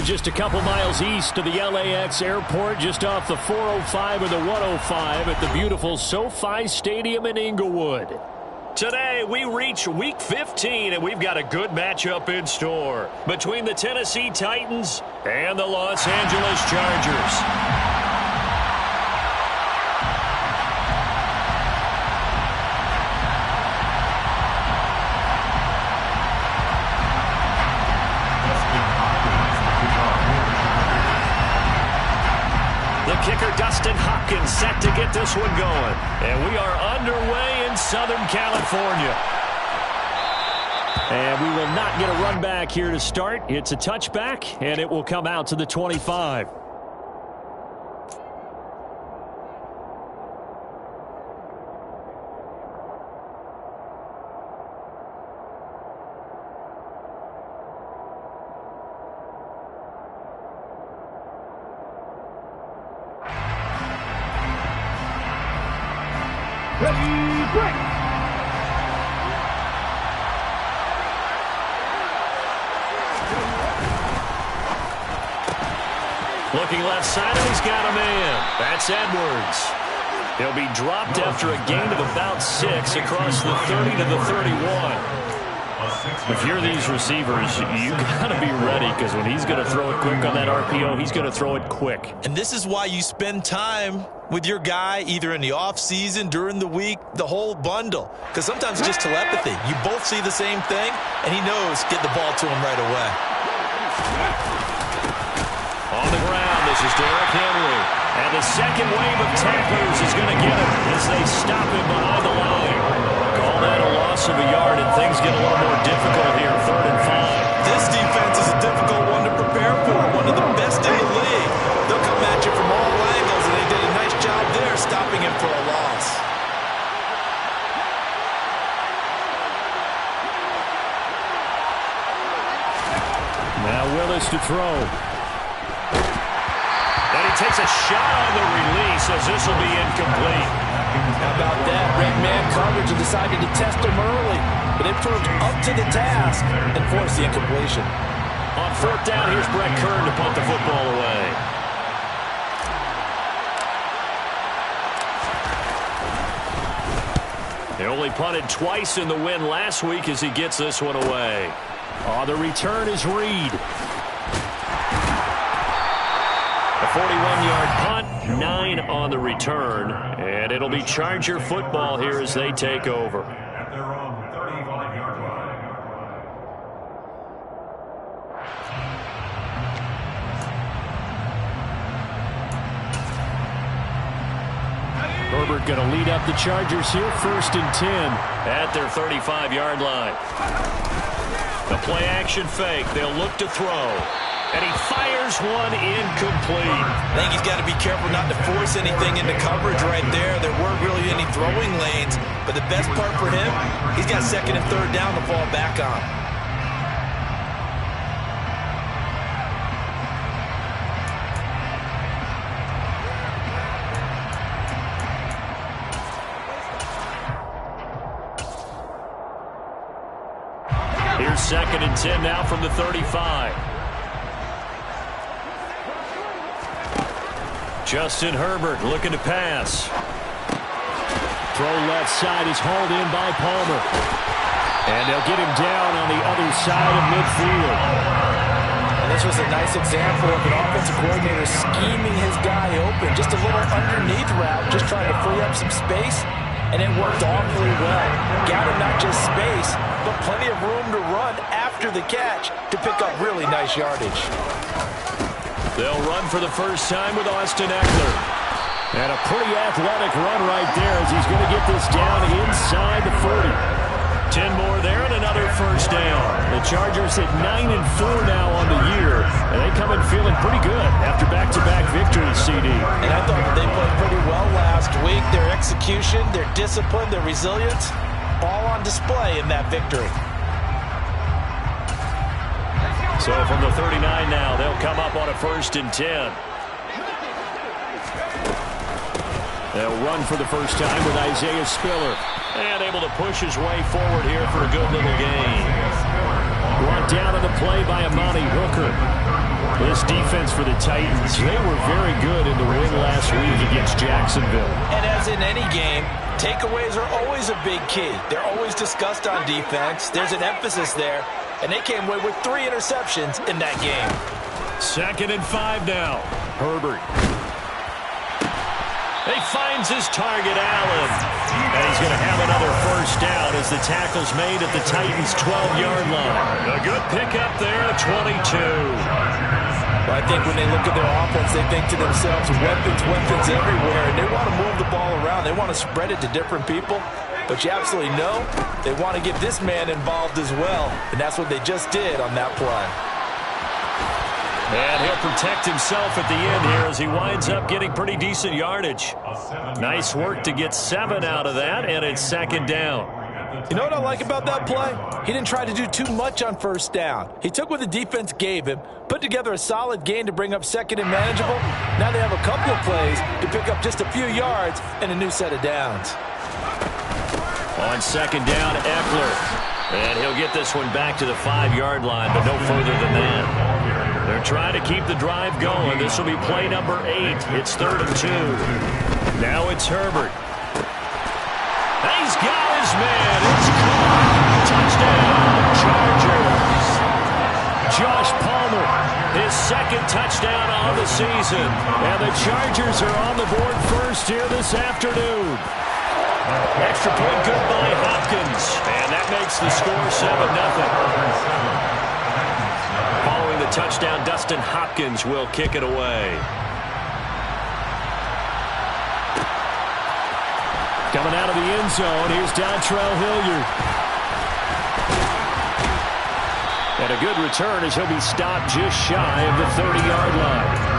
just a couple miles east of the LAX airport, just off the 405 or the 105 at the beautiful SoFi Stadium in Inglewood. Today, we reach Week 15, and we've got a good matchup in store between the Tennessee Titans and the Los Angeles Chargers. Kicker Dustin Hopkins set to get this one going. And we are underway in Southern California. And we will not get a run back here to start. It's a touchback, and it will come out to the 25. Looking left side, and he's got a man. That's Edwards. He'll be dropped after a gain of about 6 across the 30 to the 31. If you're these receivers, you got to be ready, because when he's going to throw it quick on that RPO, he's going to throw it quick. And this is why you spend time with your guy, either in the offseason, during the week, the whole bundle. Because sometimes it's just telepathy. You both see the same thing, and he knows get the ball to him right away. On the ground, this is Derrick Henry. And the second wave of tacklers is going to get him as they stop him behind the line. Call that a loss of a yard, and things get a little more difficult here, 3rd and 5. This defense is a difficult one to prepare for, one of the best in the league. They'll come at you from all angles, and they did a nice job there stopping him for a loss. Now Willis to throw. And he takes a shot on the release as this will be incomplete. How about that? Red man coverage and decided to test him early. But they proved up to the task and forced the incompletion. On 4th down, here's Brett Kern to punt the football away. They only punted twice in the win last week as he gets this one away. Oh, the return is Reed. A 41-yard punt, 9 on the return, and it'll be Charger football here as they take over. Herbert going to lead up the Chargers here, 1st and 10 at their 35-yard line. The play action fake, they'll look to throw. And he fires one incomplete. I think he's got to be careful not to force anything into coverage right there. There weren't really any throwing lanes. But the best part for him, he's got 2nd and 3rd down to fall back on. Here's 2nd and 10 now from the 35. Justin Herbert looking to pass. Throw left side is hauled in by Palmer. And they'll get him down on the other side of midfield. And this was a nice example of an offensive coordinator scheming his guy open. Just a little underneath route, just trying to free up some space. And it worked awfully well. Got him not just space, but plenty of room to run after the catch to pick up really nice yardage. They'll run for the first time with Austin Eckler. And a pretty athletic run right there as he's going to get this down inside the 40. 10 more there and another first down. The Chargers at 9-4 now on the year. And they come in feeling pretty good after back-to-back victories, CD. And I thought they played pretty well last week. Their execution, their discipline, their resilience, all on display in that victory. So from the 39 now, they'll come up on a 1st and 10. They'll run for the first time with Isaiah Spiller. And able to push his way forward here for a good little gain. Brought down on the play by Amani Hooker. this defense for the Titans, they were very good in the win last week against Jacksonville. And as in any game, takeaways are always a big key. They're always discussed on defense. There's an emphasis there, and they came away with 3 interceptions in that game. 2nd and 5 now. Herbert. He finds his target, Allen. And he's going to have another first down as the tackle's made at the Titans' 12-yard line. A good pickup there at 22. Well, I think when they look at their offense, they think to themselves, weapons everywhere, and they want to move the ball around. They want to spread it to different people. But you absolutely know they want to get this man involved as well, and that's what they just did on that play. And he'll protect himself at the end here as he winds up getting pretty decent yardage. Nice work to get 7 out of that, and it's 2nd down. You know what I like about that play? He didn't try to do too much on first down. He took what the defense gave him, put together a solid gain to bring up 2nd and manageable. Now they have a couple of plays to pick up just a few yards and a new set of downs. On 2nd down, Eckler. And he'll get this one back to the 5-yard line, but no further than that. They're trying to keep the drive going. This will be play number 8. It's 3rd and 2. Now it's Herbert. He's got his man. It's caught. Touchdown, Chargers. Josh Palmer, his 2nd touchdown on the season. And the Chargers are on the board first here this afternoon. Extra point good by Hopkins. And that makes the score 7-0. Following the touchdown, Dustin Hopkins will kick it away. Coming out of the end zone, here's Dontrell Hilliard. And a good return as he'll be stopped just shy of the 30-yard line.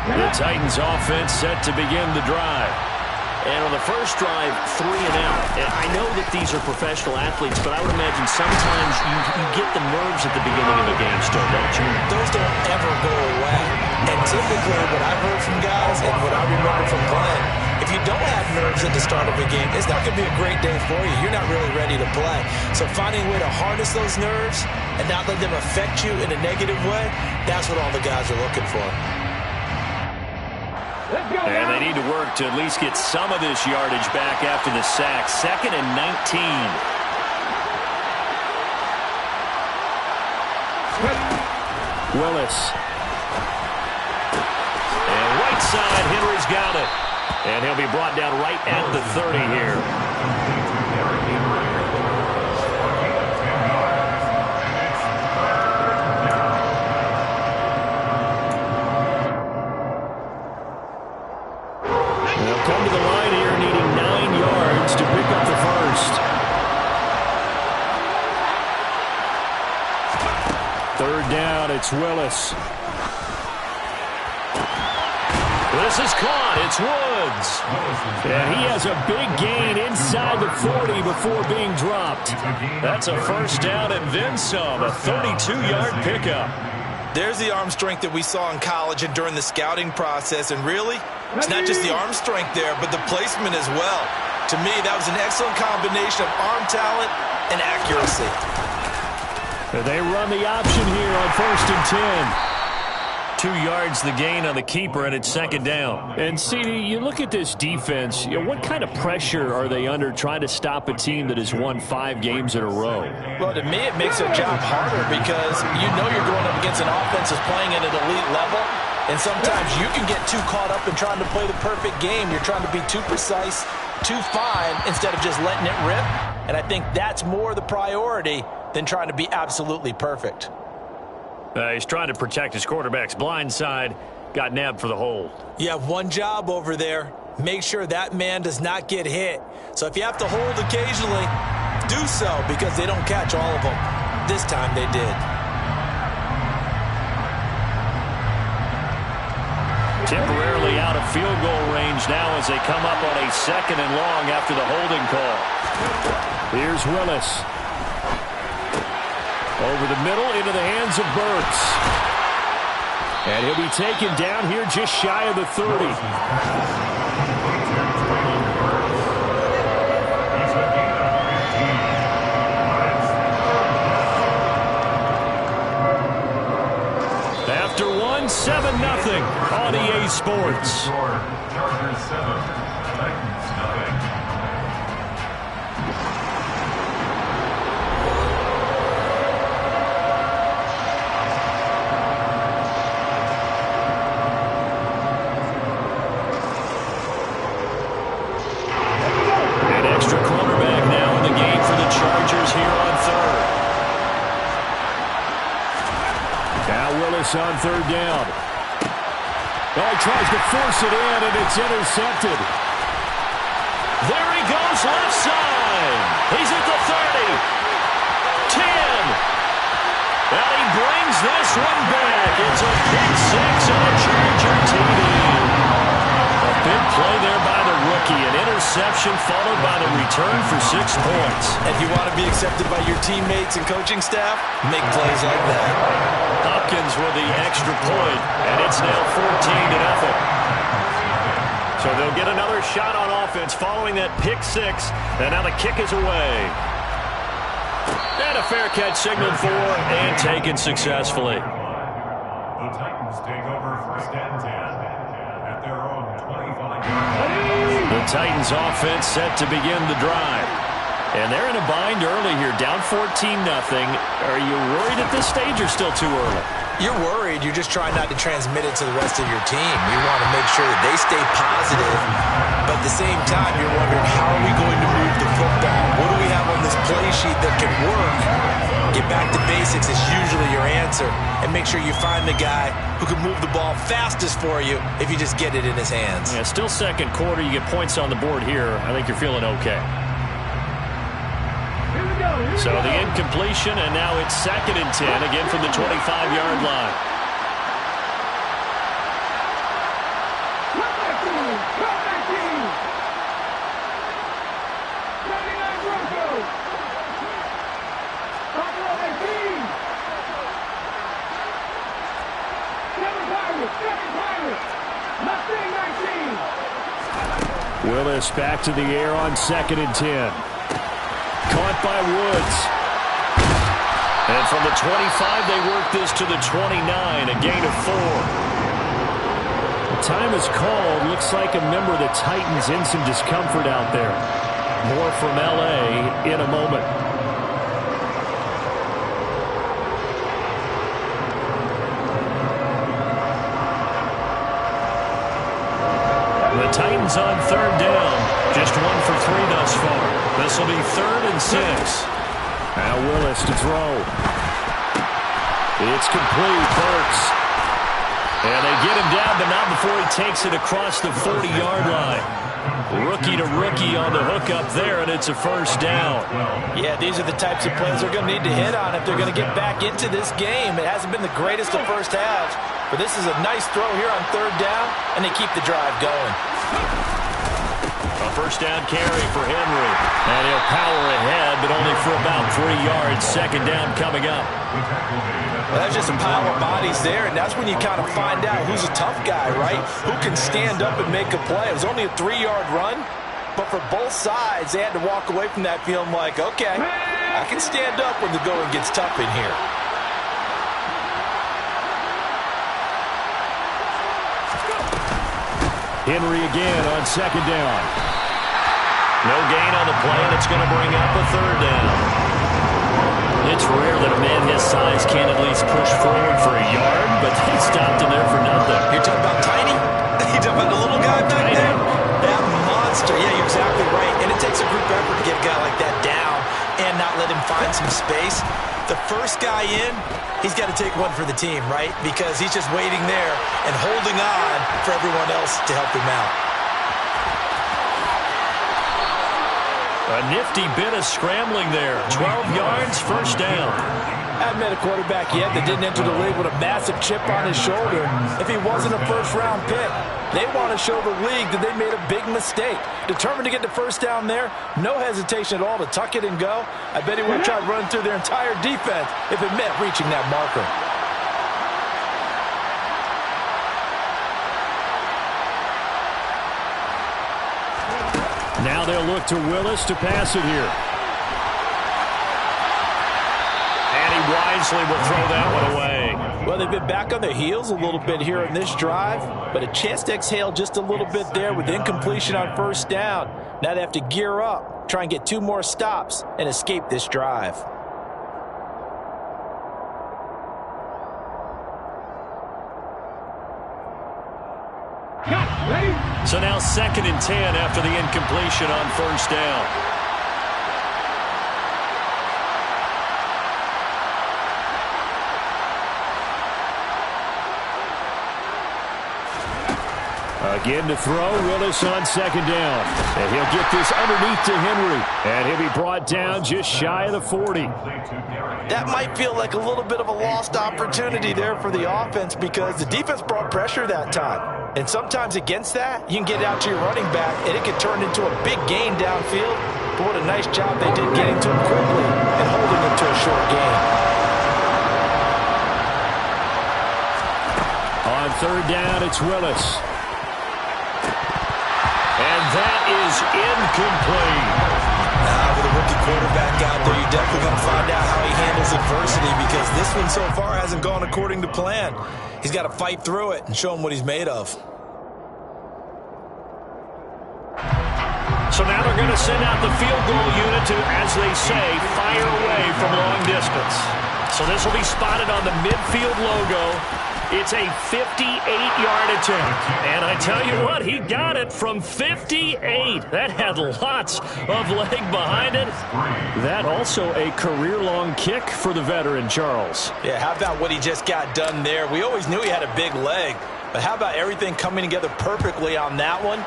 The Titans offense set to begin the drive. And on the first drive, 3 and out. And I know that these are professional athletes, but I would imagine sometimes you get the nerves at the beginning of a game still, don't you? Those don't ever go away. And typically what I've heard from guys and what I remember from playing, if you don't have nerves at the start of a game, it's not going to be a great day for you. You're not really ready to play. So finding a way to harness those nerves and not let them affect you in a negative way, that's what all the guys are looking for. And they need to work to at least get some of this yardage back after the sack. 2nd and 19. Willis. And right side, Henry's got it. And he'll be brought down right at the 30 here. They'll come to the line here needing 9 yards to pick up the first. 3rd down, it's Willis. This is caught. It's Woods. And he has a big gain inside the 40 before being dropped. That's a first down and then some. A 32-yard pickup. There's the arm strength that we saw in college and during the scouting process. And really, it's not just the arm strength there, but the placement as well. To me, that was an excellent combination of arm talent and accuracy. They run the option here on 1st and 10. 2 yards the gain on the keeper, and it's 2nd down. And, CD, you look at this defense, what kind of pressure are they under trying to stop a team that has won 5 games in a row? Well, to me, it makes their job harder because you know you're going up against an offense that's playing at an elite level, and sometimes you can get too caught up in trying to play the perfect game. You're trying to be too precise, too fine, instead of just letting it rip. And I think that's more the priority than trying to be absolutely perfect. He's trying to protect his quarterback's blind side. Got nabbed for the hold. You have one job over there. Make sure that man does not get hit. So if you have to hold occasionally, do so because they don't catch all of them. This time they did. Temporarily out of field goal range now as they come up on a 2nd and long after the holding call. Here's Willis. Over the middle into the hands of Burks. And he'll be taken down here just shy of the 30. After 7-0 on EA Sports. Chargers 7, Titans nothing. An extra cornerback now in the game for the Chargers here on third. Now Willis on third down. Oh, he tries to force it in, and it's intercepted. There he goes, left side. He's at the 30. 10. And he brings this one back. It's a pick six and a Charger TD. A big play there by the rookie. An interception followed by the return for 6 points. If you want to be accepted by your teammates and coaching staff, make plays like that. Hopkins with the extra point, and it's now 14-0. So they'll get another shot on offense following that pick six, and now the kick is away. And a fair catch signaled for and taken successfully. The Titans take over first and 10 at their own 25. The Titans offense set to begin the drive. And they're in a bind early here, down 14-0. Are you worried at this stage or still too early? You're worried. You're just trying not to transmit it to the rest of your team. You want to make sure that they stay positive, but at the same time, you're wondering, how are we going to move the football? What do we have on this play sheet that can work? Get back to basics is usually your answer, and make sure you find the guy who can move the ball fastest for you if you just get it in his hands. Yeah, still second quarter. You get points on the board here. I think you're feeling okay. So the incompletion, and now it's 2nd and 10, again from the 25-yard line. Willis back to the air on 2nd and 10. Caught by Woods. And from the 25, they work this to the 29, a gain of 4. The time is called. Looks like a member of the Titans in some discomfort out there. More from L.A. in a moment. The Titans on 3rd down. Just 1 for 3 thus far. This will be 3rd and 6. Now Willis to throw. It's complete. Burks. And they get him down, but not before he takes it across the 40-yard line. Rookie to rookie on the hookup there, and it's a 1st down. Yeah, these are the types of plays they're going to need to hit on if they're going to get back into this game. It hasn't been the greatest of first halves, but this is a nice throw here on 3rd down, and they keep the drive going. A 1st down carry for Henry. And he'll power ahead, but only for about 3 yards. 2nd down coming up. Well, that's just a pile of bodies there, and that's when you kind of find out who's a tough guy, right? Who can stand up and make a play. It was only a 3-yard run, but for both sides, they had to walk away from that feeling like, okay, I can stand up when the going gets tough in here. Henry again on 2nd down. No gain on the play, and it's going to bring up a 3rd down. It's rare that a man his size can't at least push forward for a yard, but they stopped him there for nothing. You're talking about Tiny? You're talking about the little guy back there? That monster. Yeah, you're exactly right. And it takes a group effort to get a guy like that down and not let him find some space. The first guy in, he's got to take one for the team, right? Because he's just waiting there and holding on for everyone else to help him out. A nifty bit of scrambling there. 12 yards, 1st down. haven't met a quarterback yet that didn't enter the league with a massive chip on his shoulder if he wasn't a first-round pick. They want to show the league that they made a big mistake. Determined to get the first down there, no hesitation at all to tuck it and go. I bet he would have tried running through their entire defense if it meant reaching that marker. Now they'll look to Willis to pass it here. And he wisely will throw that one away. Well, they've been back on their heels a little bit here in this drive, but a chance to exhale just a little bit there with incompletion on first down. Now they have to gear up, try and get 2 more stops, and escape this drive. So now 2nd and 10 after the incompletion on first down. Again to throw, Willis on 2nd down. And he'll get this underneath to Henry. And he'll be brought down just shy of the 40. That might feel like a little bit of a lost opportunity there for the offense because the defense brought pressure that time. And sometimes against that, you can get out to your running back, and it can turn into a big gain downfield. But what a nice job they did getting to him quickly and holding him to a short gain. On 3rd down, it's Willis. And that is incomplete. With a rookie quarterback out there, you're definitely going to find out how he handles adversity because this one so far hasn't gone according to plan. He's got to fight through it and show him what he's made of. So now they're going to send out the field goal unit to, as they say, fire away from long distance. So this will be spotted on the midfield logo. It's a 58-yard attempt. And I tell you what, he got it from 58. That had lots of leg behind it. That also a career-long kick for the veteran, Charles. Yeah, how about what he just got done there? We always knew he had a big leg, but how about everything coming together perfectly on that one?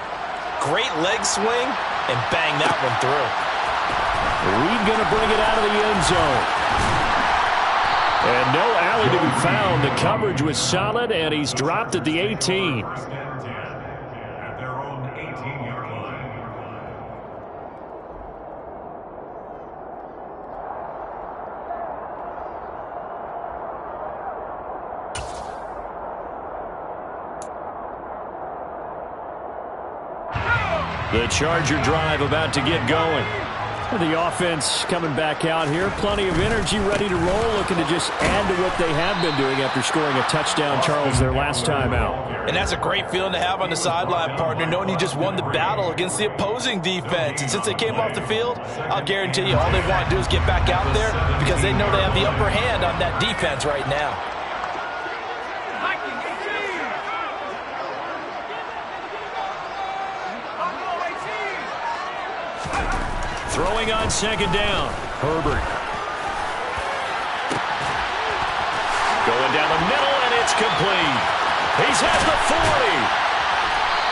Great leg swing, and bang that one through. Reed going to bring it out of the end zone. And no alley to be found. The coverage was solid, and he's dropped at the 18. First and 10 at their own 18-yard line. The Charger drive about to get going. The offense coming back out here. Plenty of energy, ready to roll, looking to just add to what they have been doing after scoring a touchdown, Charles, their last time out. And that's a great feeling to have on the sideline, partner, knowing you just won the battle against the opposing defense. And since they came off the field, I'll guarantee you all they want to do is get back out there because they know they have the upper hand on that defense right now. Throwing on 2nd down, Herbert. Going down the middle, and it's complete. He's at the 40.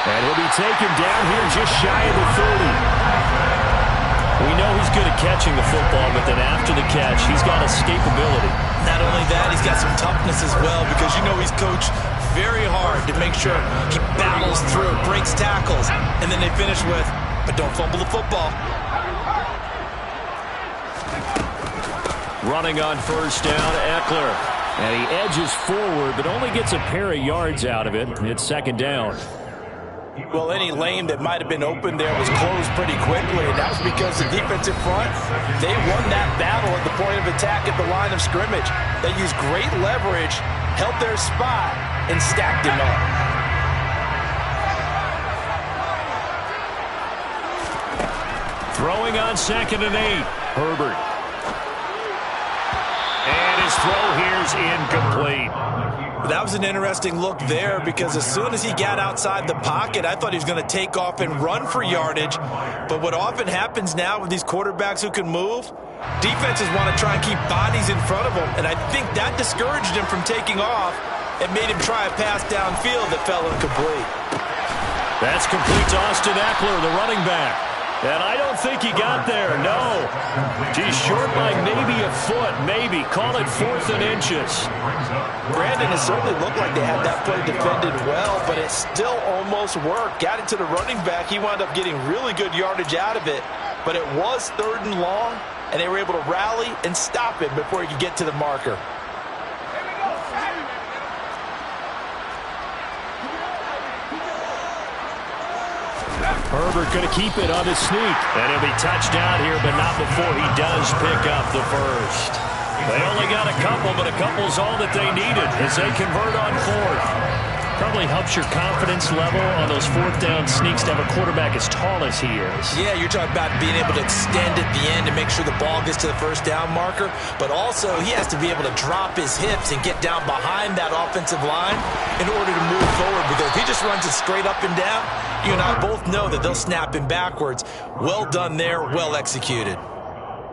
And he'll be taken down here just shy of the 30. We know he's good at catching the football, but then after the catch, he's got escapability. Not only that, he's got some toughness as well because you know he's coached very hard to make sure he battles through, breaks tackles, and then they finish with, but don't fumble the football. Running on first down, Eckler. And he edges forward, but only gets a pair of yards out of it. It's 2nd down. Well, any lane that might have been open there was closed pretty quickly, and that was because the defense in front, they won that battle at the point of attack at the line of scrimmage. They used great leverage, held their spot, and stacked him up. Throwing on 2nd and 8, Herbert. And his throw here's incomplete. That was an interesting look there because as soon as he got outside the pocket, I thought he was going to take off and run for yardage. But what often happens now with these quarterbacks who can move, defenses want to try and keep bodies in front of them. And I think that discouraged him from taking off and made him try a pass downfield that fell incomplete. That's complete to Austin Eckler, the running back. And I don't think he got there, no. He's short by maybe a foot, maybe. Call it 4th and inches. Brandon, it certainly looked like they had that play defended well, but it still almost worked. Got it to the running back. He wound up getting really good yardage out of it, but it was 3rd and long, and they were able to rally and stop it before he could get to the marker. Herbert going to keep it on his sneak. And he'll be touched down here, but not before he does pick up the first. They only got a couple, but a couple's all that they needed as they convert on 4th. Probably helps your confidence level on those 4th down sneaks to have a quarterback as tall as he is. Yeah, you're talking about being able to extend at the end to make sure the ball gets to the 1st down marker, but also he has to be able to drop his hips and get down behind that offensive line in order to move forward, because if he just runs it straight up and down, you and I both know that they'll snap him backwards. Well done there, well executed.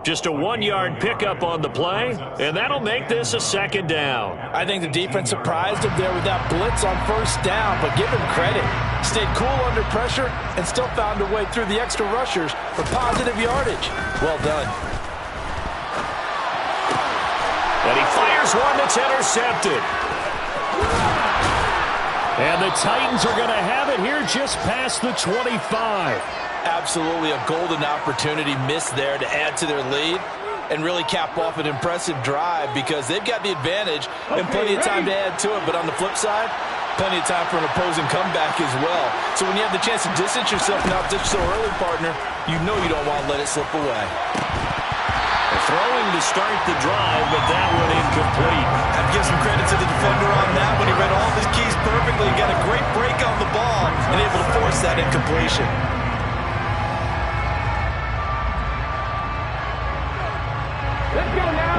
Just a 1-yard pickup on the play, and that'll make this a 2nd down. I think the defense surprised him there with that blitz on 1st down, but give him credit. Stayed cool under pressure and still found a way through the extra rushers for positive yardage. Well done. And he fires one that's intercepted. And the Titans are going to have it here just past the 25. Absolutely a golden opportunity missed there to add to their lead and really cap off an impressive drive, because they've got the advantage and plenty of time to add to it. But on the flip side, plenty of time for an opposing comeback as well. So when you have the chance to distance yourself now just so early, partner, you know you don't want to let it slip away. Throwing to start the drive, but that one incomplete. I'd give some credit to the defender on that one. He read all of his keys perfectly, got a great break on the ball, and able to force that incompletion.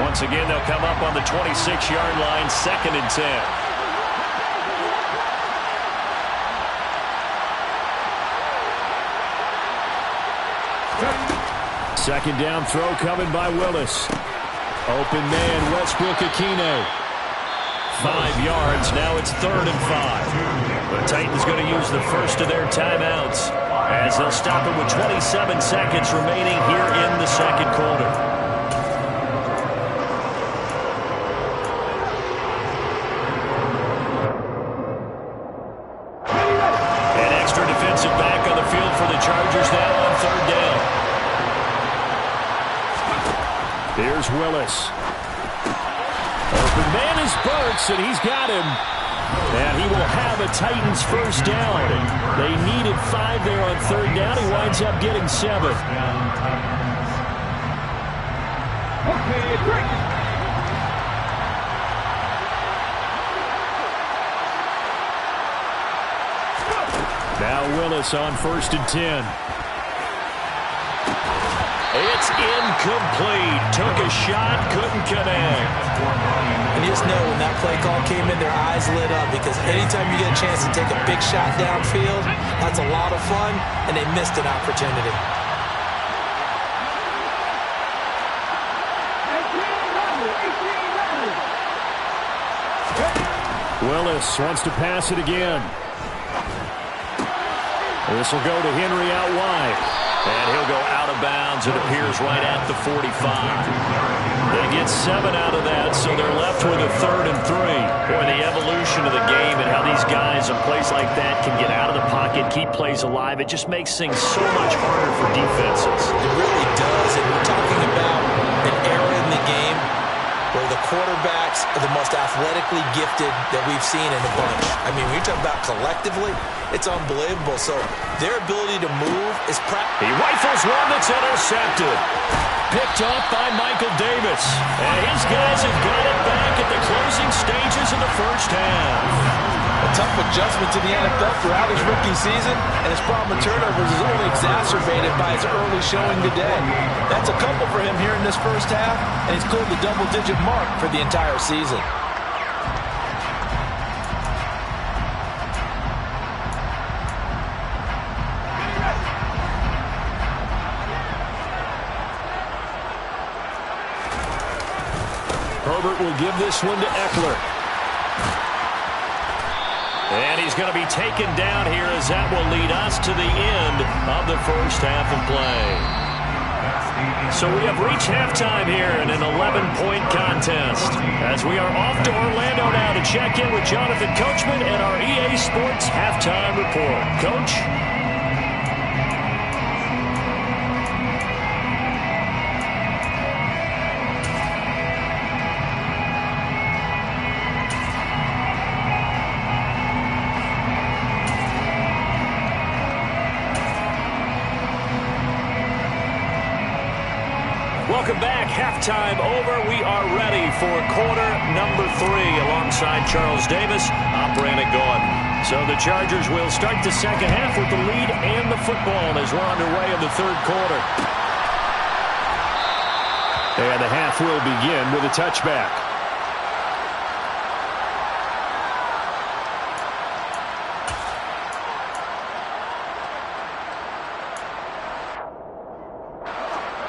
Once again, they'll come up on the 26-yard line, 2nd and 10. Second down throw coming by Willis. Open man, Westbrook-Akine. 5 yards, now it's 3rd and 5. The Titans going to use the first of their timeouts as they'll stop it with 27 seconds remaining here in the 2nd quarter. Chargers now on 3rd down. Here's Willis. Open man is Burks, and he's got him. And he will have a Titans 1st down. They needed 5 there on 3rd down. He winds up getting 7. Now Willis on 1st and 10. It's incomplete. Took a shot, couldn't connect. And you just know when that play call came in, their eyes lit up, because anytime you get a chance to take a big shot downfield, that's a lot of fun, and they missed an opportunity. Willis wants to pass it again. This will go to Henry out wide. And he'll go out of bounds, it appears, right at the 45. They get 7 out of that, so they're left with a 3rd and 3. Boy, the evolution of the game and how these guys in plays like that can get out of the pocket, keep plays alive, it just makes things so much harder for defenses. It really does, and we're talking about an era in the game where the quarterbacks are the most athletically gifted that we've seen in a bunch. I mean, when you talk about collectively, it's unbelievable. So their ability to move is He rifles one that's intercepted. Picked off by Michael Davis. And his guys have got it back at the closing stages of the 1st half. A tough adjustment to the NFL throughout his rookie season, and his problem with turnovers is only exacerbated by his early showing today. That's a couple for him here in this 1st half, and he's cleared the double-digit mark for the entire season. Herbert will give this one to Eckler. And he's going to be taken down here as that will lead us to the end of the first half of play. So we have reached halftime here in an 11-point contest as we are off to Orlando now to check in with Jonathan Coachman and our EA Sports Halftime Report. Coach? Welcome back. Halftime over. We are ready for quarter number 3 alongside Charles Davis, I'm Brandon Gordon. So the Chargers will start the second half with the lead and the football as we're underway in the third quarter. And the half will begin with a touchback.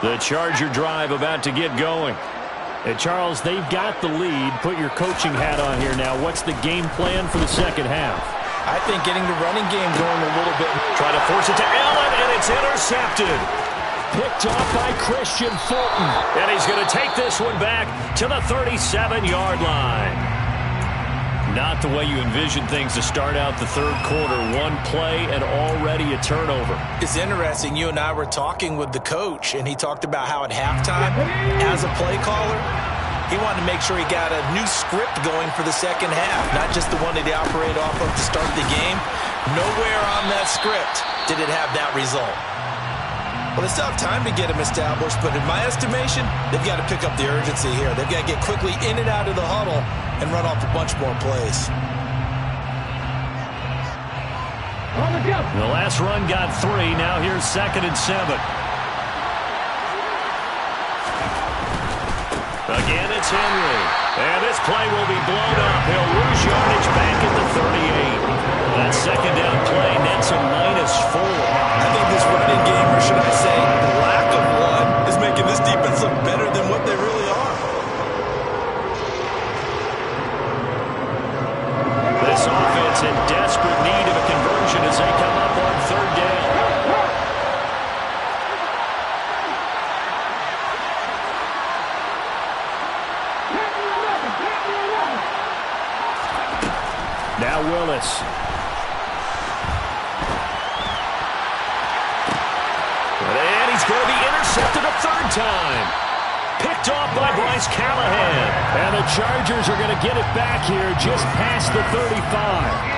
The Charger drive about to get going. And Charles, they've got the lead. Put your coaching hat on here now. What's the game plan for the second half? I think getting the running game going a little bit. Try to force it to Allen, and it's intercepted. Picked off by Christian Fulton. And he's going to take this one back to the 37-yard line. Not the way you envision things to start out the third quarter. One play and already a turnover. It's interesting. You and I were talking with the coach, and he talked about how at halftime, as a play caller, he wanted to make sure he got a new script going for the second half, not just the one that he operated off of to start the game. Nowhere on that script did it have that result. Well, they still have time to get him established, but in my estimation, they've got to pick up the urgency here. They've got to get quickly in and out of the huddle and run off a bunch more plays. The last run got 3. Now here's 2nd and 7. Again, it's Henry. And this play will be blown up. He'll lose yardage back at the 38. That second down play nets a -4. I think this running game, or should I say the lack of one, is making this defense look better than what they really are. This offense in desperate need of a conversion as they come up on 3rd down. Now Willis. And he's going to be intercepted a 3rd time. Picked off by Bryce Callahan. And the Chargers are going to get it back here just past the 35.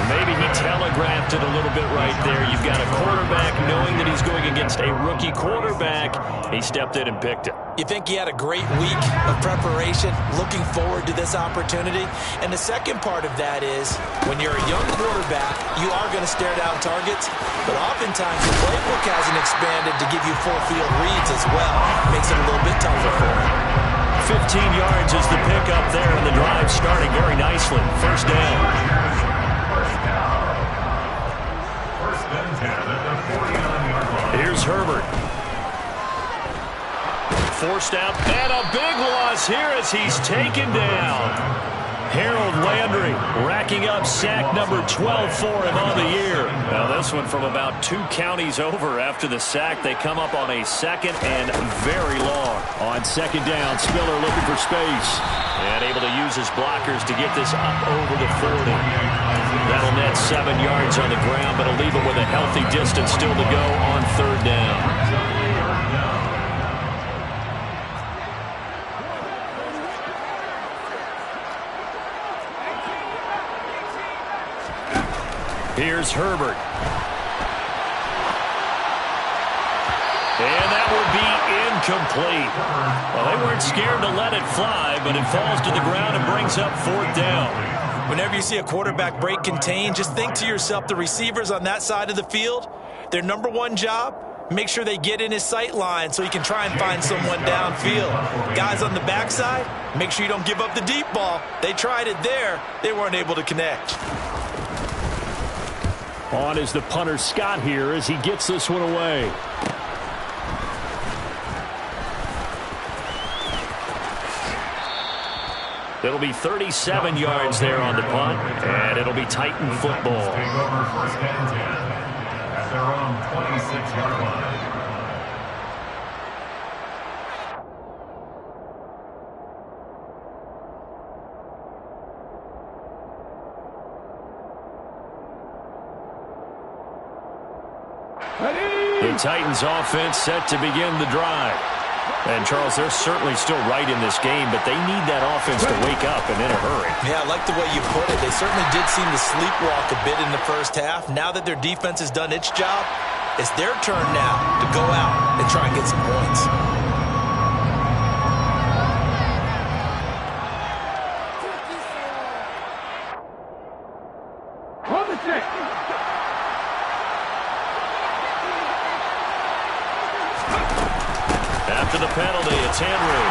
Maybe he telegraphed it a little bit right there. You've got a quarterback knowing that he's going against a rookie quarterback. He stepped in and picked it. You think he had a great week of preparation, looking forward to this opportunity? And the second part of that is, when you're a young quarterback, you are going to stare down targets, but oftentimes the playbook hasn't expanded to give you full field reads as well. Makes it a little bit tougher for him. 15 yards is the pickup there, and the drive starting very nicely. 1st down. Here's Herbert. Forced out, and a big loss here as he's taken down. Harold Landry racking up sack number 12 for him on the year. Now this one from about 2 counties over after the sack. They come up on a 2nd and very long. On 2nd down, Spiller looking for space. And able to use his blockers to get this up over the 40. That'll net 7 yards on the ground, but it'll leave him with a healthy distance still to go on 3rd down. Here's Herbert. And that would be incomplete. Well, they weren't scared to let it fly, but it falls to the ground and brings up 4th down. Whenever you see a quarterback break contain, just think to yourself, the receivers on that side of the field, their number one job, make sure they get in his sight line so he can try and find someone downfield. Guys on the backside, make sure you don't give up the deep ball. They tried it there. They weren't able to connect. On is the punter Scott here as he gets this one away. It'll be 37 yards there on the punt, and it'll be Titan football. Take over first and 10 at their own 26-yard line. The Titans offense set to begin the drive. And, Charles, they're certainly still right in this game, but they need that offense to wake up and in a hurry. Yeah, I like the way you put it. They certainly did seem to sleepwalk a bit in the first half. Now that their defense has done its job, it's their turn now to go out and try and get some points. After the penalty, it's Henry.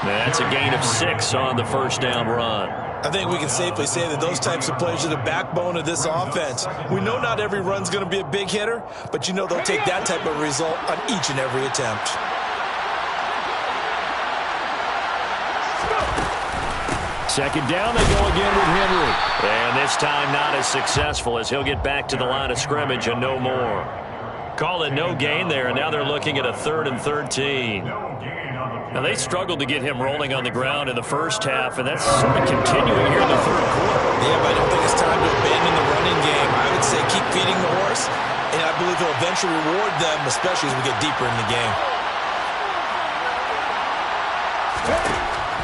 That's a gain of 6 on the first down run. I think we can safely say that those types of plays are the backbone of this offense. We know not every run's going to be a big hitter, but you know they'll take that type of result on each and every attempt. Second down, they go again with Henry. And this time not as successful as he'll get back to the line of scrimmage and no more. Call it no gain there, and now they're looking at a 3rd and 13. Now, they struggled to get him rolling on the ground in the first half, and that's sort of continuing here in the third quarter. Yeah, but I don't think it's time to abandon the running game. I would say keep feeding the horse, and I believe he'll eventually reward them, especially as we get deeper in the game.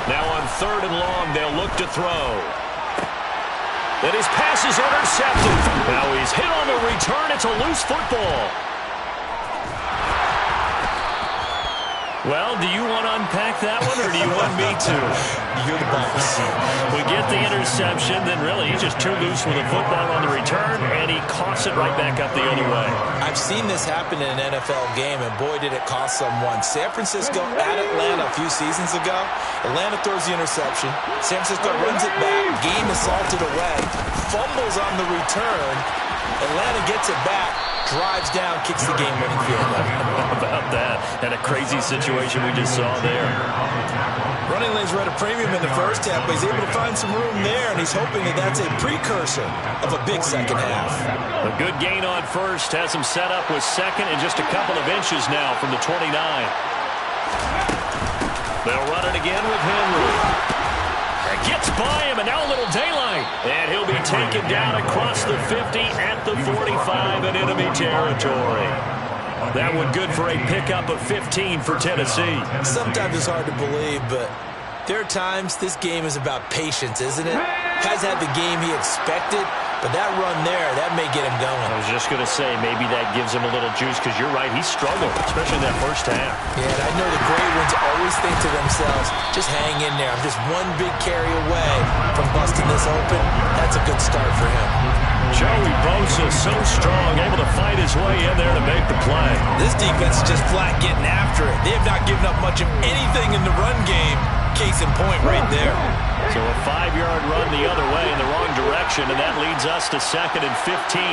Now on 3rd and long, they'll look to throw. And his pass is intercepted. Now he's hit on the return. It's a loose football. Well, do you want to unpack that one, or do you want me to? You're the boss. We get the interception, then really he's just too loose with a football on the return, and he coughs it right back up the other way. I've seen this happen in an NFL game, and boy, did it cost someone. San Francisco at Atlanta a few seasons ago. Atlanta throws the interception. San Francisco runs it back. Game is salted away. Fumbles on the return. Atlanta gets it back. Drives down, kicks the game-winning field goal. How about that? And a crazy situation we just saw there. Running lanes were at a premium in the first half, but he's able to find some room there, and he's hoping that that's a precursor of a big second half. A good gain on first has him set up with second and just a couple of inches now from the 29. They'll run it again with Henry. Gets by him, and now a little daylight. And he'll be taken down across the 50 at the 45 in enemy territory. That one good for a pickup of 15 for Tennessee. Sometimes it's hard to believe, but there are times this game is about patience, isn't it? Has had the game he expected, but that run there, that may get him going. I was just going to say, maybe that gives him a little juice, because you're right, he struggled, especially in that first half. Yeah, and I know the great ones always think to themselves, just hang in there. I'm just one big carry away from busting this open. That's a good start for him. Joey Bosa so strong, able to fight his way in there to make the play. This defense is just flat getting after it. They have not given up much of anything in the run game. Case in point right there. So a 5-yard run the other way in the wrong direction, and that leads us to 2nd and 15.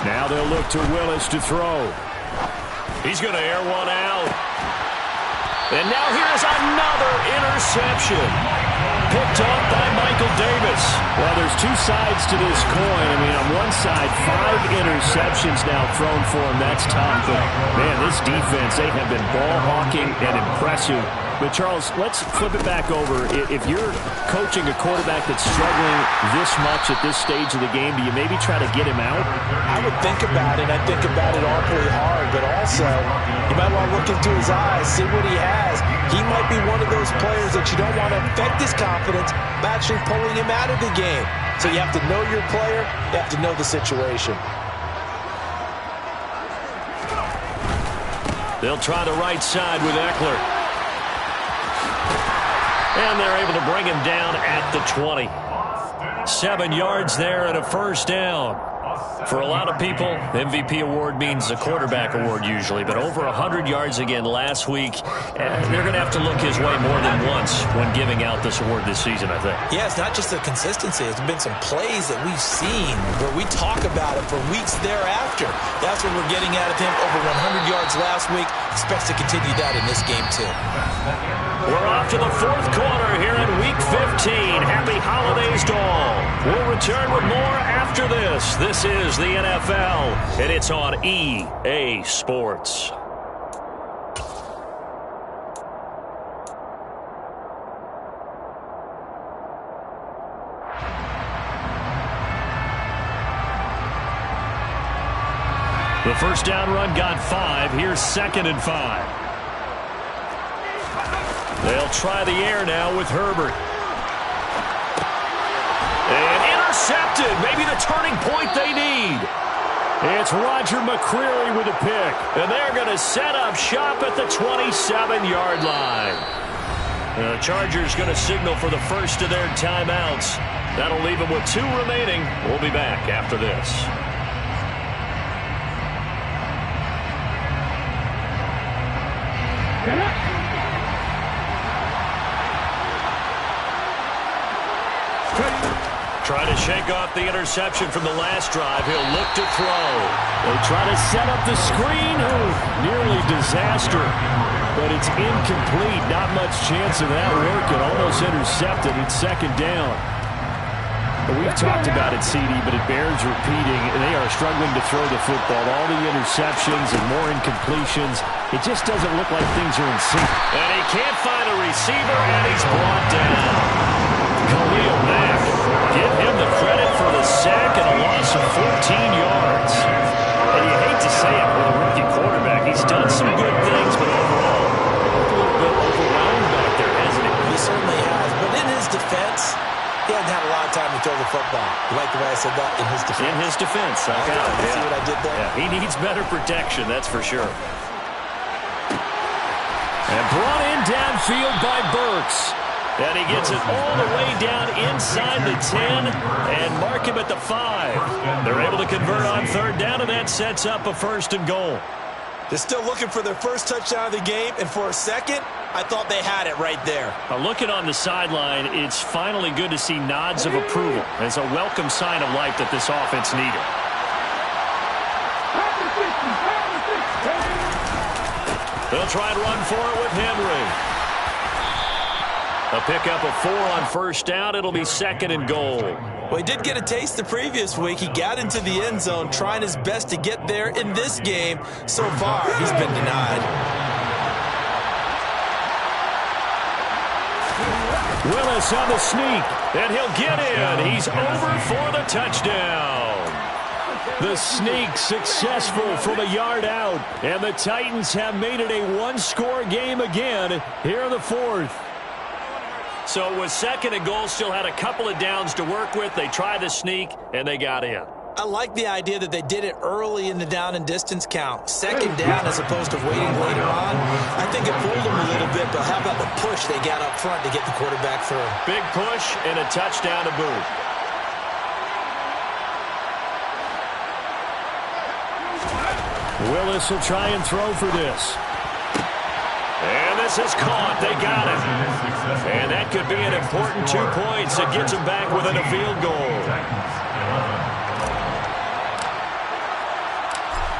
Now they'll look to Willis to throw. He's going to air one out. And now here's another interception. Picked up by Michael Davis. Well, there's two sides to this coin. I mean, on one side, 5 interceptions now thrown for him. That's tough. But, man, this defense, they have been ball hawking and impressive. But, Charles, let's flip it back over. If you're coaching a quarterback that's struggling this much at this stage of the game, do you maybe try to get him out? I would think about it. I think about it awfully hard. But also, you might want to look into his eyes, see what he has. He might be one of those players that you don't want to affect his confidence by actually pulling him out of the game. So you have to know your player. You have to know the situation. They'll try the right side with Eckler. And they're able to bring him down at the 20. 7 yards there and a first down. For a lot of people, MVP award means a quarterback award usually, but over 100 yards again last week. They're going to have to look his way more than once when giving out this award this season, I think. Yeah, it's not just the consistency. There's been some plays that we've seen where we talk about it for weeks thereafter. That's what we're getting out of him. Over 100 yards last week. Expects to continue that in this game, too. We're off to the fourth quarter here in Week 15. Happy holidays to all. We'll return with more after this. This is the NFL, and it's on EA Sports. The first down run got 5. Here's 2nd and 5. They'll try the air now with Herbert. And intercepted. Maybe the turning point they need. It's Roger McCreary with a pick. And they're going to set up shop at the 27-yard line. The Chargers going to signal for the first of their timeouts. That'll leave them with 2 remaining. We'll be back after this. Trying to shake off the interception from the last drive. He'll look to throw. They try to set up the screen. Nearly disaster. But it's incomplete. Not much chance of that working. Almost intercepted. It's 2nd down. We've talked about it, CD, but it bears repeating. They are struggling to throw the football. All the interceptions and more incompletions. It just doesn't look like things are in sync. And he can't find a receiver, and he's brought down. Khalil Mack. Give him the credit for the sack and a loss of 14 yards. And you hate to say it with a rookie quarterback. He's done some good things, but overall, a little bit overwhelmed back there, hasn't he? He certainly has. But in his defense, he hasn't had a lot of time to throw the football. You like the way I said that? In his defense. In his defense. I got it. See what I did there? Yeah, he needs better protection, that's for sure. And brought in downfield by Burks. And he gets it all the way down inside the 10 and mark him at the 5. They're able to convert on 3rd down, and that sets up a 1st and goal. They're still looking for their first touchdown of the game, and for a second, I thought they had it right there. Looking on the sideline, it's finally good to see nods of approval. It's a welcome sign of life that this offense needed. They'll try and run for it with Henry. A pickup of 4 on 1st down. It'll be 2nd and goal. Well, he did get a taste the previous week. He got into the end zone, trying his best to get there in this game. So far, he's been denied. Willis on the sneak, and he'll get in. He's over for the touchdown. The sneak successful from a yard out, and the Titans have made it a 1-score game again here in the 4th. So it was 2nd and goal, still had a couple of downs to work with. They tried the sneak, and they got in. I like the idea that they did it early in the down and distance count. 2nd down as opposed to waiting later on. I think it fooled them a little bit, but how about the push they got up front to get the quarterback through? Big push and a touchdown to boot. Willis will try and throw for this. And this is caught. They got it. And that could be an important 2 points. It gets them back within a field goal.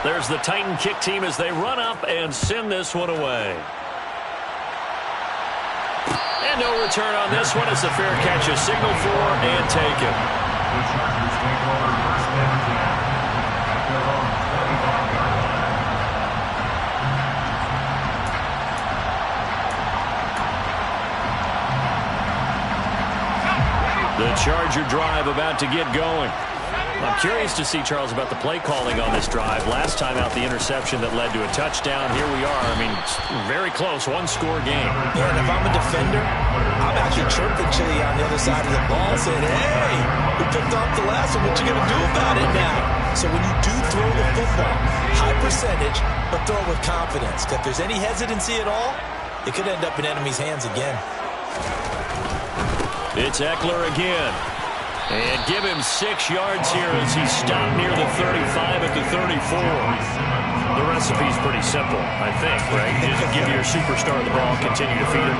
There's the Titan kick team as they run up and send this one away. And no return on this one as the fair catch is signaled for and taken. The Chargers take over 1st and 10 at their own 25-yard line. The Charger drive about to get going. I'm curious to see, Charles, about the play calling on this drive. Last time out, the interception that led to a touchdown. Here we are. I mean, very close, 1-score game. Yeah, and if I'm a defender, I'm actually chirping Chili on the other side of the ball saying, hey, we picked off the last one. What you going to do about it now? So when you do throw the football, high percentage, but throw it with confidence. If there's any hesitancy at all, it could end up in enemy's hands again. It's Eckler again. And give him 6 yards here as he stopped near the 35 at the 34. The recipe's pretty simple, I think, right? Just give your superstar the ball, continue to feed him.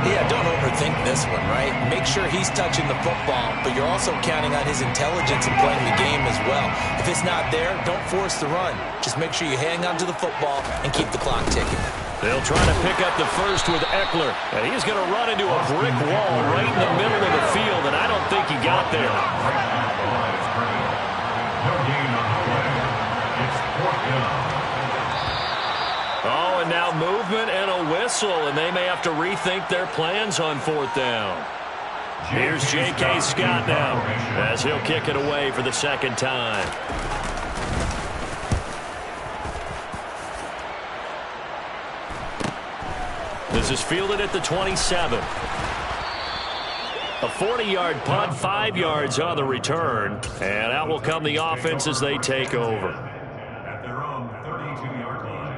Yeah, don't overthink this one, right? Make sure he's touching the football, but you're also counting on his intelligence in playing the game as well. If it's not there, don't force the run. Just make sure you hang on to the football and keep the clock ticking. They'll try to pick up the first with Eckler. And he's going to run into a brick wall right in the middle of the field, and I don't think he got there. Oh, and now movement and a whistle, and they may have to rethink their plans on 4th down. Here's J.K. Scott now as he'll kick it away for the 2nd time. This is fielded at the 27. A 40-yard punt, 5 yards on the return. And out will come the offense as they take over. At their own 32-yard line.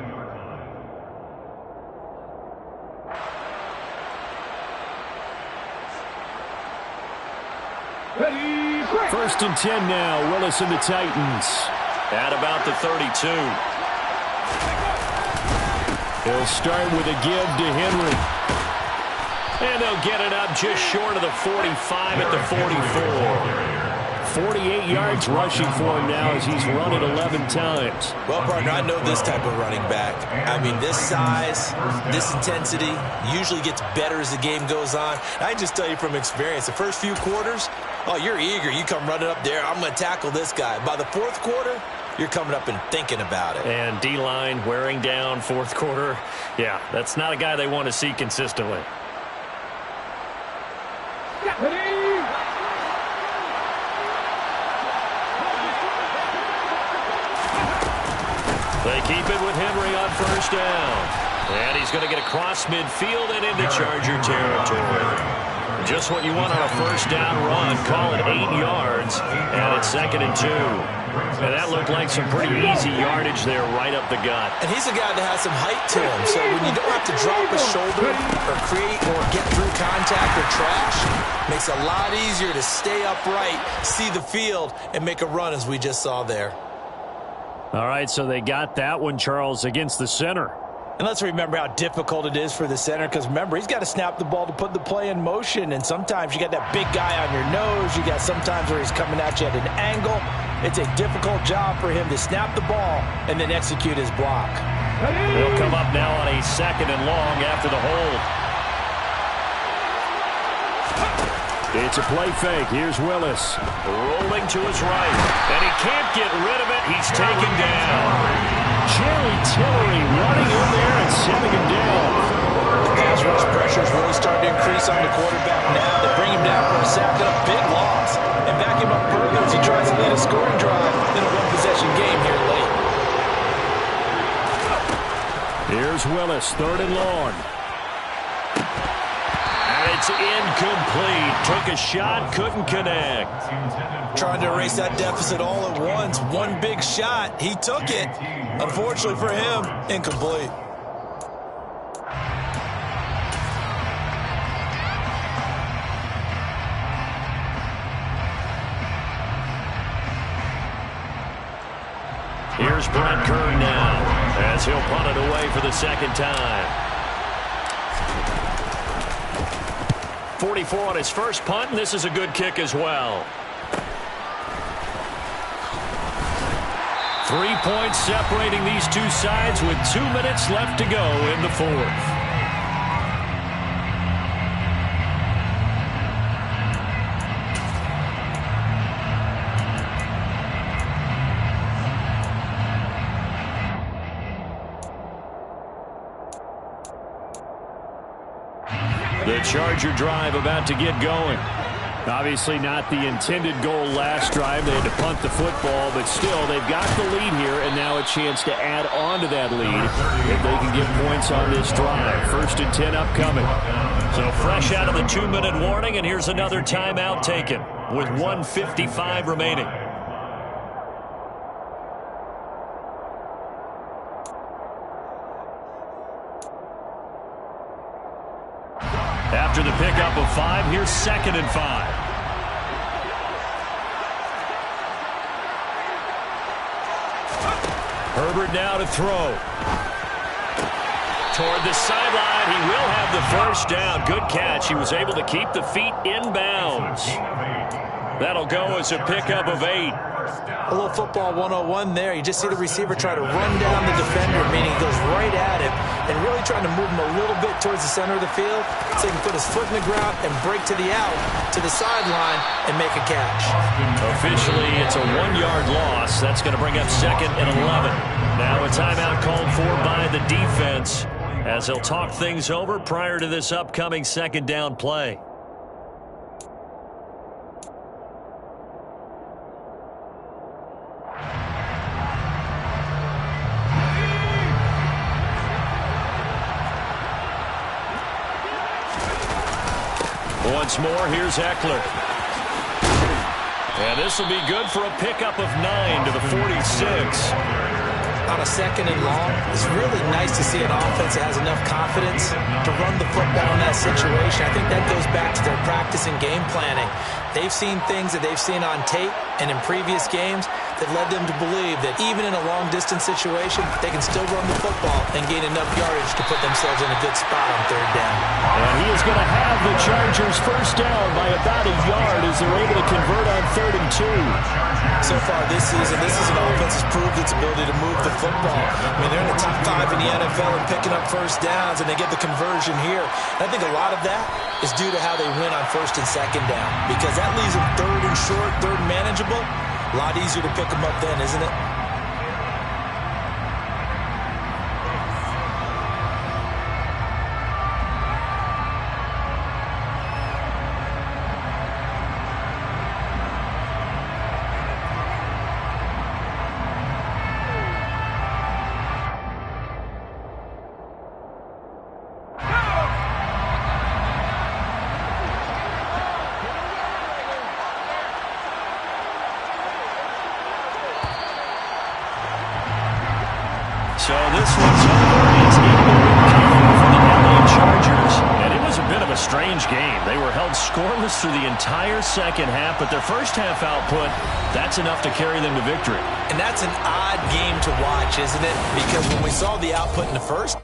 First and 10 now. Willis and the Titans at about the 32. He'll start with a give to Henry. And they'll get it up just short of the 45 at the 44. 48 yards rushing for him now as he's run it 11 times. Well, partner, I know this type of running back. I mean, this size, this intensity usually gets better as the game goes on. I can just tell you from experience, the first few quarters, oh, you're eager. You come running up there, I'm going to tackle this guy. By the 4th quarter, you're coming up and thinking about it. And D-line wearing down 4th quarter. Yeah, that's not a guy they want to see consistently. They keep it with Henry on 1st down. And he's going to get across midfield and into Charger territory. Just what you want on a 1st down run. Call it 8 yards, and it's 2nd and 2. And that looked like some pretty easy yardage there right up the gut. And he's a guy that has some height to him. So when you don't have to drop a shoulder or create or get through contact or trash, makes it a lot easier to stay upright, see the field, and make a run as we just saw there. All right, so they got that one, Charles, against the center. And let's remember how difficult it is for the center, because remember, he's got to snap the ball to put the play in motion, and sometimes you got that big guy on your nose. You got sometimes where he's coming at you at an angle. It's a difficult job for him to snap the ball and then execute his block. They'll come up now on a 2nd and long after the hold. It's a play fake. Here's Willis. Rolling to his right. And he can't get rid of it. He's taken down. Jerry Tillery running in there and setting him down. The pass rush pressure is really starting to increase on the quarterback now. They bring him down for a sack and a big loss. And back him up further as he tries to lead a scoring drive in a one-possession game here late. Here's Willis, 3rd and long. It's incomplete. Took a shot, couldn't connect. Trying to erase that deficit all at once. One big shot. He took it. Unfortunately for him, incomplete. Here's Brent Kern now as he'll punt it away for the 2nd time. 44 on his first punt, and this is a good kick as well. 3 points separating these two sides with 2 minutes left to go in the 4th. The Charger drive about to get going. Obviously not the intended goal last drive. They had to punt the football, but still they've got the lead here, and now a chance to add on to that lead if they can get points on this drive. 1st and 10 upcoming. So fresh out of the 2-minute warning, and here's another timeout taken with 1:55 remaining. After the pickup of 5, here's 2nd and 5. Herbert now to throw. Toward the sideline, he will have the first down. Good catch. He was able to keep the feet in bounds. That'll go as a pickup of 8. A little football 101 there. You just see the receiver try to run down the defender, meaning he goes right at him and really trying to move him a little bit towards the center of the field so he can put his foot in the ground and break to the out, to the sideline, and make a catch. Officially, it's a 1-yard loss. That's going to bring up 2nd and 11. Now a timeout called for by the defense as they'll talk things over prior to this upcoming 2nd down play. Once more, here's Eckler. And this will be good for a pickup of 9 to the 46. On a 2nd and long, it's really nice to see an offense that has enough confidence to run the football in that situation. I think that goes back to their practice and game planning. They've seen things that they've seen on tape and in previous games that led them to believe that even in a long-distance situation, they can still run the football and gain enough yardage to put themselves in a good spot on 3rd down. And he is going to have the Chargers first down by about a yard as they're able to convert on 3rd and 2. So far this season, this is an offense that's proved its ability to move the football. I mean, they're in the top 5 in the NFL and picking up first downs, and they get the conversion here. And I think a lot of that is due to how they win on 1st and 2nd down, because that leaves them 3rd and short, 3rd and manageable. A lot easier to pick them up then, isn't it? So this one's over. It's in the return for the LA Chargers. And it was a bit of a strange game. They were held scoreless through the entire 2nd half, but their first half output, that's enough to carry them to victory. And that's an odd game to watch, isn't it? Because when we saw the output in the first,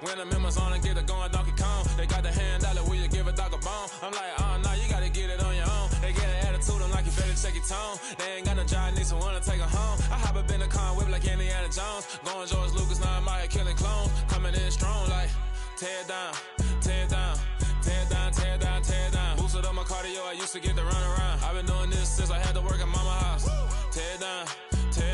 when I'm in my zone and get it going Donkey Kong. They got the hand dollar, will you give a dog a bone? I'm like, oh no, you gotta get it on your own. They get an attitude, I'm like, you better check your tone. They ain't got no job, need someone to take her home. I hop up in the car, whip like Indiana Jones. Going George Lucas, now I'm out here killing clones. Coming in strong like, tear down.